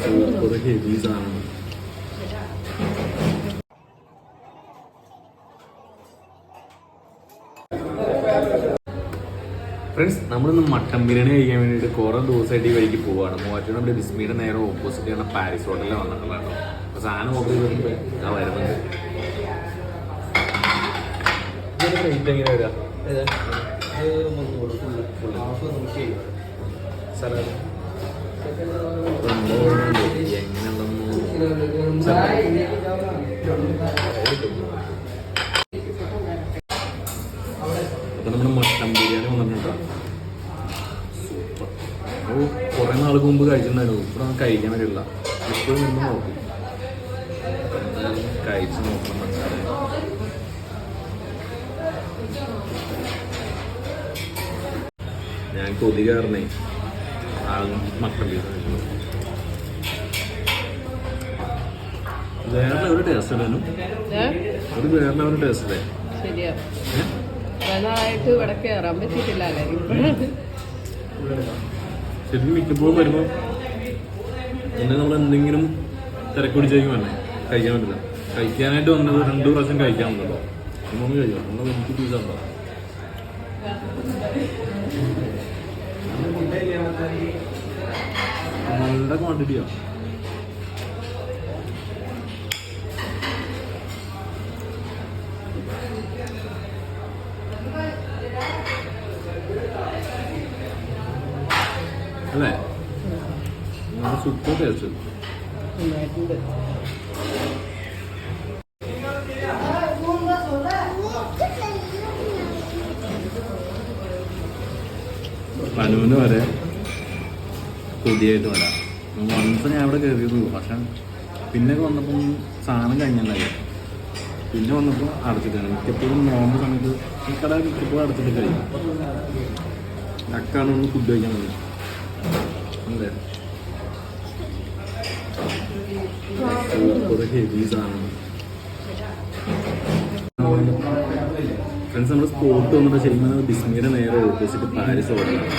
Super heavy സാധനം. Friends, നമ്മളിന്ന് mutton biryani കഴിക്കാൻ വേണ്ടിയിട്ട് കുറേ ദിവസമായിട്ട് ഈ വഴിക്ക് പോവുകയാണ്. മൂവാറ്റുപുഴ നമ്മുടെ ബിസ്മിയുടെ നേരെ ഓപ്പോസിറ്റ് ആണ് പാരീസ് ഹോട്ടലിൽ വന്നിട്ടുള്ളത്. അപ്പോൾ സാധനം ഓർഡർ ചെയ്തിട്ട് ഞാൻ വരുന്നുണ്ട്. റേറ്റ് എങ്ങനെ വരിക? അപ്പൊ നമ്മുടെ മട്ടൻ ബിരിയാണി വന്നിട്ടുണ്ടോ? സൂപ്പർ. അത് കുറേ നാൾക്ക് മുമ്പ് കഴിച്ചിട്ടുണ്ടായിരുന്നു. ഇപ്പോൾ നമുക്ക് കഴിക്കാൻ പറ്റില്ല. ഇപ്പോൾ നിന്ന് നോക്കും, എന്തായാലും കഴിച്ച് നോക്കണം. ഞാൻ കൊതി കാരണേ മട്ടൻ ബിരിയാണി വേറെ ഒരു ടേസ്റ്റ് ഇടാനും ഒരു വേറെ ഒരു ടേസ്റ്റ് അല്ലേ? ശരിയാ, ഇവിടെ കയറാൻ പറ്റിയിട്ടില്ല. ശരിക്കും മിക്കപ്പോഴും വരുമ്പോൾ ഒന്നേ നമ്മൾ എന്തെങ്കിലും തിരക്ക് പിടിച്ചേക്കും വേണ്ടേ, കഴിക്കാൻ പറ്റില്ല. കഴിക്കാനായിട്ട് വന്നത് 2 പ്രാവശ്യം കഴിക്കാൻ വന്നല്ലോ. 3 കഴിക്കാം. നമ്മൾ എനിക്ക് പീസ ഉണ്ടോ? നല്ല ക്വാണ്ടിറ്റിയാ. അല്ലേ? Super taste. അനുവിന് വരെ കൊതിയായിട്ട് വരാം. വന്നപ്പോൾ ഞാൻ അവിടെ കയറിയതുള്ളൂ. പക്ഷെ പിന്നെ വന്നപ്പം സാധനം കഴിഞ്ഞിട്ടുണ്ടായി. പിന്നെ വന്നപ്പോൾ അടച്ചിട്ടാണ്. മിക്കപ്പോഴും നോമ്പ് സമയത്ത് ഈ കട മിക്കപ്പോഴും അടച്ചിട്ട് കഴിയും. അക്കാണ് ഒന്ന് ഫുഡ് കഴിക്കാൻ വന്നത്. അല്ലേ? സൂപ്പർ ഹെവി സാധനം. ഫ്രണ്ട്സ്, നമ്മുടെ സ്പോട്ട് വന്നിട്ട് ശരിക്കും ബിസ്മിയുടെ നേരെ ഓപ്പോസിറ്റ് പാരീസ് ഹോട്ടലാണ്.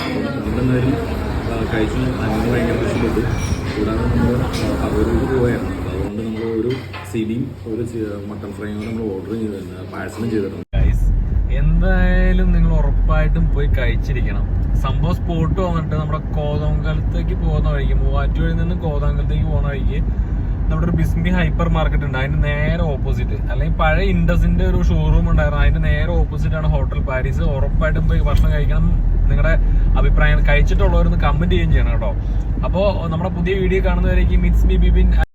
നമ്മളെന്തായാലും കഴിച്ചു അങ്ങനെ ഭയങ്കര ഇഷ്ടപ്പെട്ടു. കൂടാതെ നമ്മൾ അവരോട് പോയായിരുന്നു. അപ്പോൾ അതുകൊണ്ട് നമ്മൾ ഒരു സിഡിയും ഒരു മട്ടൺ ഫ്രൈയും കൂടെ നമ്മൾ ഓർഡർ ചെയ്തിട്ടുണ്ട്, പാഴ്സലും ചെയ്തിട്ടുണ്ട്. എന്തായാലും നിങ്ങൾ ഉറപ്പായിട്ടും പോയി കഴിച്ചിരിക്കണം. സംഭവം സ്പോട്ട് വന്നിട്ട് നമ്മുടെ കോതമംഗലത്തേക്ക് പോകുന്ന വഴിക്ക്, മൂവാറ്റുപുഴയിൽ നിന്ന് കോതമംഗലത്തേക്ക് പോകുന്ന വഴിക്ക് നമ്മുടെ ഒരു ബിസ്മി ഹൈപ്പർ മാർക്കറ്റ് ഉണ്ട്. അതിന്റെ നേരെ ഓപ്പോസിറ്റ്, അല്ലെങ്കിൽ പഴയ ഇൻഡസിന്റെ ഒരു ഷോറൂം ഉണ്ടായിരുന്നു, അതിന്റെ നേരെ ഓപ്പോസിറ്റ് ആണ് ഹോട്ടൽ പാരീസ്. ഉറപ്പായിട്ടും പോയി ഭക്ഷണം കഴിക്കണം. നിങ്ങളുടെ അഭിപ്രായം കഴിച്ചിട്ടുള്ളവരൊന്ന് കമന്റ് ചെയ്യുകയും ചെയ്യണം കേട്ടോ. അപ്പോൾ നമ്മുടെ പുതിയ വീഡിയോ കാണുന്നവരേക്കും ഇറ്റ്സ് മീ ബിബിൻ.